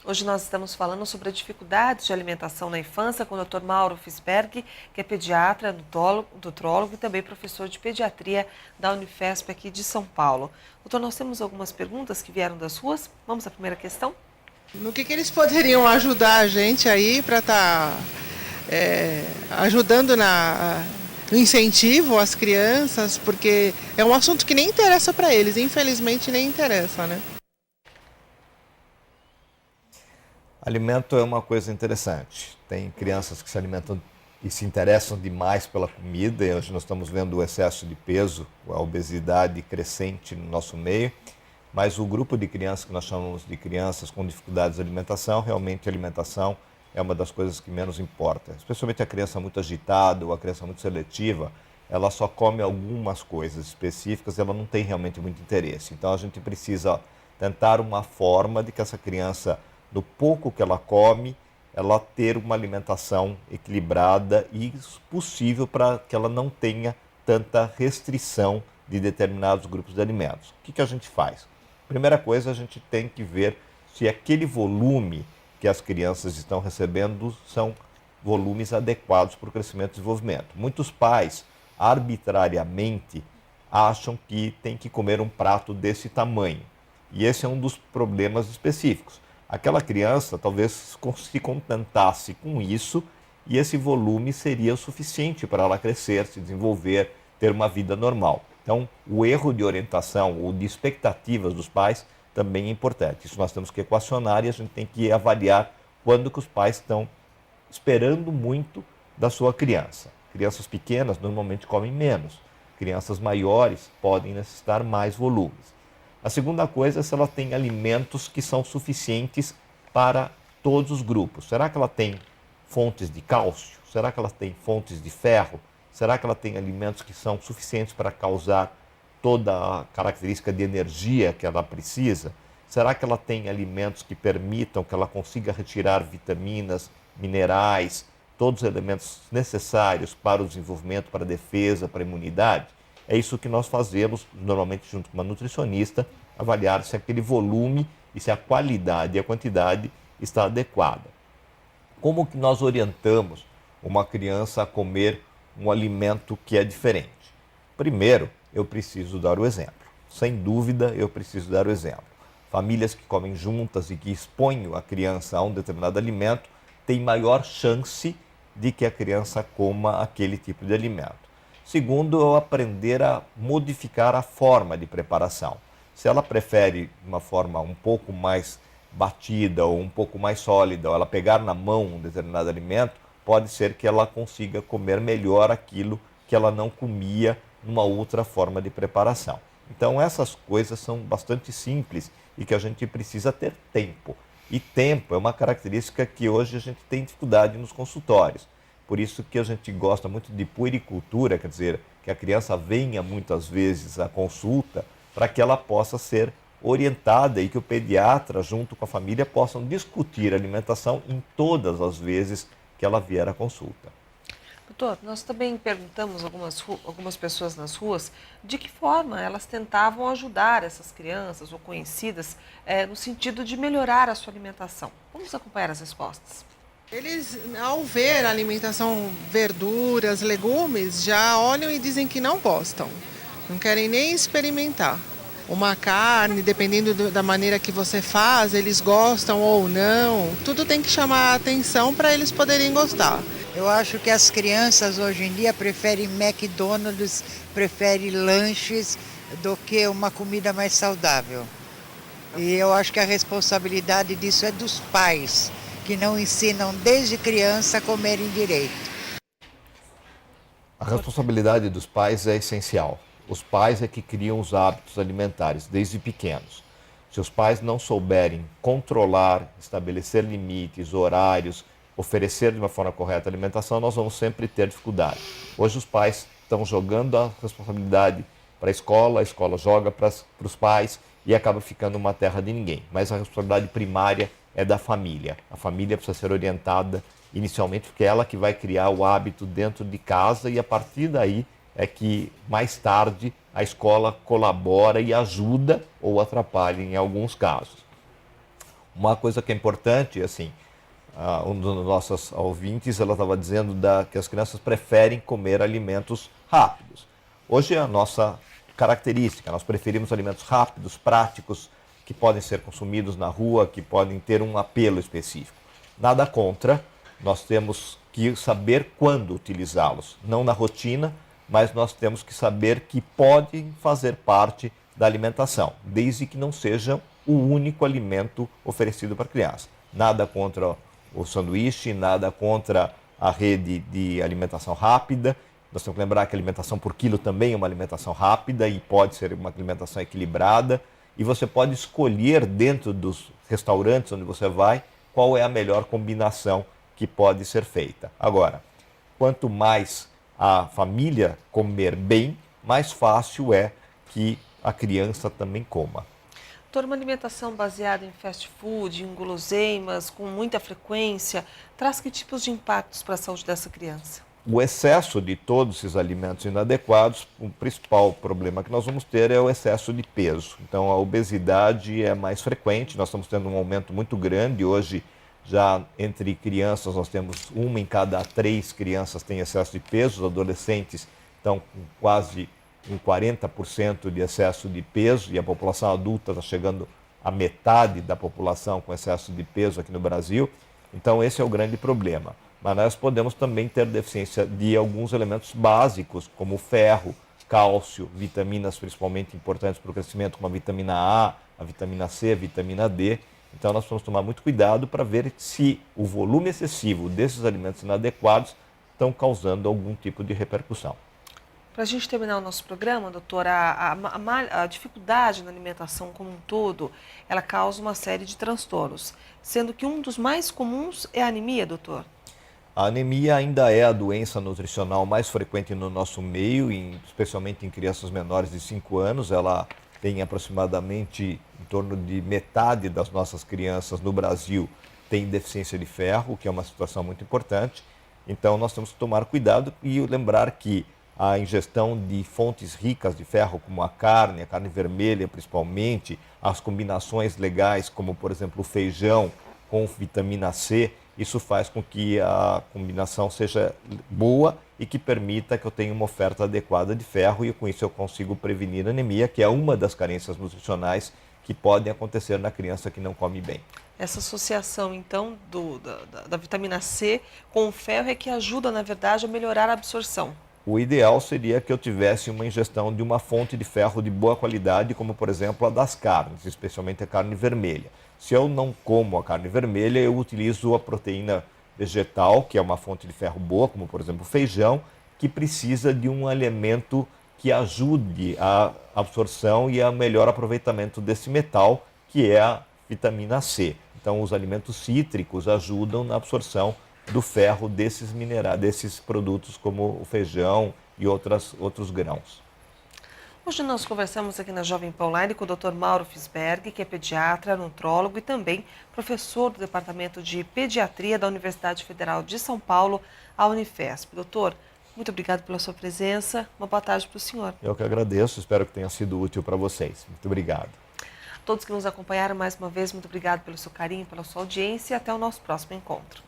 Hoje nós estamos falando sobre a dificuldades de alimentação na infância com o Dr. Mauro Fisberg, que é pediatra, nutrólogo e também professor de pediatria da Unifesp aqui de São Paulo. Doutor, nós temos algumas perguntas que vieram das ruas. Vamos à primeira questão? No que eles poderiam ajudar a gente aí para estar ajudando no incentivo às crianças, porque é um assunto que nem interessa para eles, infelizmente nem interessa, né? Alimento é uma coisa interessante. Tem crianças que se alimentam e se interessam demais pela comida, e hoje nós estamos vendo o excesso de peso, a obesidade crescente no nosso meio, mas o grupo de crianças que nós chamamos de crianças com dificuldades de alimentação, realmente a alimentação é uma das coisas que menos importa. Especialmente a criança muito agitada ou a criança muito seletiva, ela só come algumas coisas específicas, ela não tem realmente muito interesse. Então a gente precisa tentar uma forma de que essa criança, do pouco que ela come, ela ter uma alimentação equilibrada e possível para que ela não tenha tanta restrição de determinados grupos de alimentos. O que a gente faz? Primeira coisa, a gente tem que ver se aquele volume que as crianças estão recebendo são volumes adequados para o crescimento e desenvolvimento. Muitos pais, arbitrariamente, acham que tem que comer um prato desse tamanho. E esse é um dos problemas específicos. Aquela criança talvez se contentasse com isso e esse volume seria o suficiente para ela crescer, se desenvolver, ter uma vida normal. Então, o erro de orientação ou de expectativas dos pais também é importante. Isso nós temos que equacionar e a gente tem que avaliar quando que os pais estão esperando muito da sua criança. Crianças pequenas normalmente comem menos. Crianças maiores podem necessitar mais volumes. A segunda coisa é se ela tem alimentos que são suficientes para todos os grupos. Será que ela tem fontes de cálcio? Será que ela tem fontes de ferro? Será que ela tem alimentos que são suficientes para causar toda a característica de energia que ela precisa? Será que ela tem alimentos que permitam que ela consiga retirar vitaminas, minerais, todos os elementos necessários para o desenvolvimento, para a defesa, para a imunidade? É isso que nós fazemos, normalmente junto com uma nutricionista, avaliar se aquele volume e se a qualidade e a quantidade está adequada. Como que nós orientamos uma criança a comer um alimento que é diferente? Primeiro, eu preciso dar o exemplo. Sem dúvida, eu preciso dar o exemplo. Famílias que comem juntas e que expõem a criança a um determinado alimento têm maior chance de que a criança coma aquele tipo de alimento. Segundo, eu aprender a modificar a forma de preparação. Se ela prefere uma forma um pouco mais batida ou um pouco mais sólida, ou ela pegar na mão um determinado alimento, pode ser que ela consiga comer melhor aquilo que ela não comia numa outra forma de preparação. Então essas coisas são bastante simples e que a gente precisa ter tempo. E tempo é uma característica que hoje a gente tem dificuldade nos consultórios. Por isso que a gente gosta muito de puericultura, quer dizer, que a criança venha muitas vezes à consulta para que ela possa ser orientada e que o pediatra, junto com a família, possam discutir a alimentação em todas as vezes que ela vier à consulta. Doutor, nós também perguntamos algumas pessoas nas ruas de que forma elas tentavam ajudar essas crianças ou conhecidas no sentido de melhorar a sua alimentação. Vamos acompanhar as respostas. Eles, ao ver a alimentação, verduras, legumes, já olham e dizem que não gostam. Não querem nem experimentar. Uma carne, dependendo da maneira que você faz, eles gostam ou não. Tudo tem que chamar a atenção para eles poderem gostar. Eu acho que as crianças hoje em dia preferem McDonald's, preferem lanches do que uma comida mais saudável. E eu acho que a responsabilidade disso é dos pais, que não ensinam desde criança a comerem direito. A responsabilidade dos pais é essencial. Os pais é que criam os hábitos alimentares desde pequenos. Se os pais não souberem controlar, estabelecer limites, horários, oferecer de uma forma correta a alimentação, nós vamos sempre ter dificuldade. Hoje os pais estão jogando a responsabilidade para a escola joga para os pais e acaba ficando uma terra de ninguém. Mas a responsabilidade primária é da família. A família precisa ser orientada inicialmente, porque é ela que vai criar o hábito dentro de casa e a partir daí é que mais tarde a escola colabora e ajuda ou atrapalha em alguns casos. Uma coisa que é importante, assim, um dos nossos ouvintes, ela estava dizendo que as crianças preferem comer alimentos rápidos. Hoje é a nossa característica, nós preferimos alimentos rápidos, práticos, que podem ser consumidos na rua, que podem ter um apelo específico. Nada contra, nós temos que saber quando utilizá-los, não na rotina, mas nós temos que saber que podem fazer parte da alimentação, desde que não sejam o único alimento oferecido para a criança. Nada contra o sanduíche, nada contra a rede de alimentação rápida. Nós temos que lembrar que a alimentação por quilo também é uma alimentação rápida e pode ser uma alimentação equilibrada. E você pode escolher dentro dos restaurantes onde você vai qual é a melhor combinação que pode ser feita. Agora, quanto mais a família comer bem, mais fácil é que a criança também coma. Doutor, uma alimentação baseada em fast food, em guloseimas, com muita frequência, traz que tipos de impactos para a saúde dessa criança? O excesso de todos esses alimentos inadequados, o principal problema que nós vamos ter é o excesso de peso. Então, a obesidade é mais frequente, nós estamos tendo um aumento muito grande. Hoje, já entre crianças, nós temos 1 em cada 3 crianças tem excesso de peso, os adolescentes estão com quase 40% de excesso de peso e a população adulta está chegando a metade da população com excesso de peso aqui no Brasil. Então esse é o grande problema. Mas nós podemos também ter deficiência de alguns elementos básicos, como ferro, cálcio, vitaminas principalmente importantes para o crescimento, como a vitamina A, a vitamina C, a vitamina D. Então nós vamos tomar muito cuidado para ver se o volume excessivo desses alimentos inadequados estão causando algum tipo de repercussão. Para a gente terminar o nosso programa, doutora, a dificuldade na alimentação como um todo, ela causa uma série de transtornos, sendo que um dos mais comuns é a anemia, doutor? A anemia ainda é a doença nutricional mais frequente no nosso meio, especialmente em crianças menores de 5 anos. Ela tem aproximadamente em torno de metade das nossas crianças no Brasil tem deficiência de ferro, o que é uma situação muito importante. Então nós temos que tomar cuidado e lembrar que a ingestão de fontes ricas de ferro, como a carne vermelha principalmente, as combinações legais, como por exemplo o feijão com vitamina C, isso faz com que a combinação seja boa e que permita que eu tenha uma oferta adequada de ferro e com isso eu consigo prevenir a anemia, que é uma das carências nutricionais que podem acontecer na criança que não come bem. Essa associação, então, da vitamina C com o ferro é que ajuda, na verdade, a melhorar a absorção. O ideal seria que eu tivesse uma ingestão de uma fonte de ferro de boa qualidade, como por exemplo a das carnes, especialmente a carne vermelha. Se eu não como a carne vermelha, eu utilizo a proteína vegetal, que é uma fonte de ferro boa, como por exemplo o feijão, que precisa de um alimento que ajude a absorção e a melhor aproveitamento desse metal, que é a vitamina C. Então os alimentos cítricos ajudam na absorção do ferro desses minerais, desses produtos como o feijão e outros grãos. Hoje nós conversamos aqui na Jovem Pan Online com o Dr. Mauro Fisberg, que é pediatra, nutrólogo e também professor do Departamento de Pediatria da Universidade Federal de São Paulo, a Unifesp. Doutor, muito obrigado pela sua presença. Uma boa tarde para o senhor. Eu que agradeço, espero que tenha sido útil para vocês. Muito obrigado. Todos que nos acompanharam mais uma vez, muito obrigado pelo seu carinho, pela sua audiência e até o nosso próximo encontro.